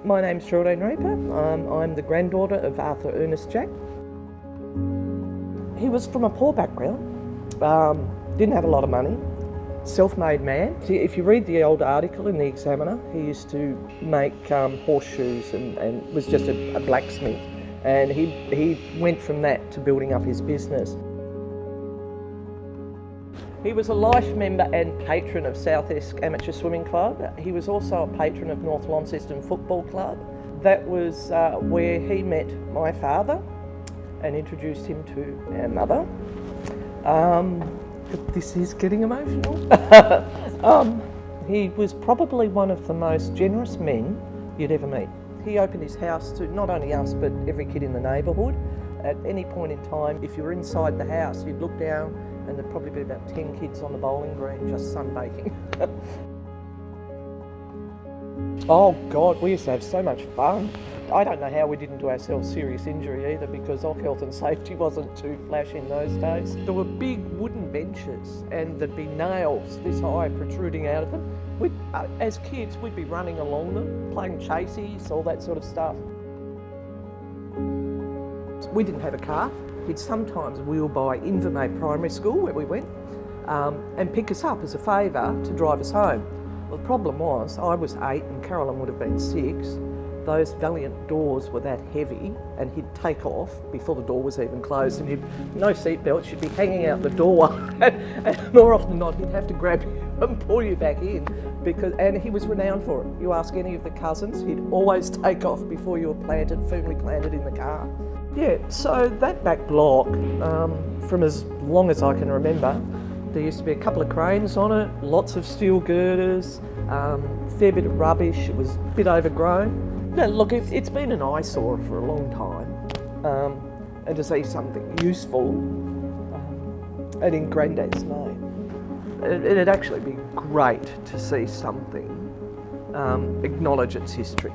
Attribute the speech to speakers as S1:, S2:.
S1: My name's Geraldine Reaper. I'm the granddaughter of Arthur Ernest Jack. He was from a poor background, didn't have a lot of money, self-made man. If you read the old article in the Examiner, he used to make horseshoes and was just a blacksmith. And he went from that to building up his business. He was a life member and patron of South Esk Amateur Swimming Club. He was also a patron of North Launceston Football Club. That was where he met my father and introduced him to our mother. This is getting emotional. He was probably one of the most generous men you'd ever meet. He opened his house to not only us but every kid in the neighbourhood. At any point in time, if you were inside the house, you'd look down and there'd probably be about 10 kids on the bowling green just sunbaking. Oh God, we used to have so much fun. I don't know how we didn't do ourselves serious injury either, because our health and safety wasn't too flashy in those days. There were big wooden benches and there'd be nails this high protruding out of them. As kids, we'd be running along them, playing chases, all that sort of stuff. We didn't have a car. He'd sometimes wheel by Invermay Primary School, where we went, and pick us up as a favour to drive us home. Well, the problem was, I was 8 and Carolyn would have been 6. Those valiant doors were that heavy, and he'd take off before the door was even closed, and no seatbelts, you'd be hanging out the door, and more often than not, he'd have to grab you and pull you back in, and he was renowned for it. You ask any of the cousins, he'd always take off before you were firmly planted in the car. Yeah, so that back block, from as long as I can remember, there used to be a couple of cranes on it, lots of steel girders, fair bit of rubbish. It was a bit overgrown. No, look, it's been an eyesore for a long time, and to see something useful, and in Grandad's name, it'd actually be great to see something acknowledge its history.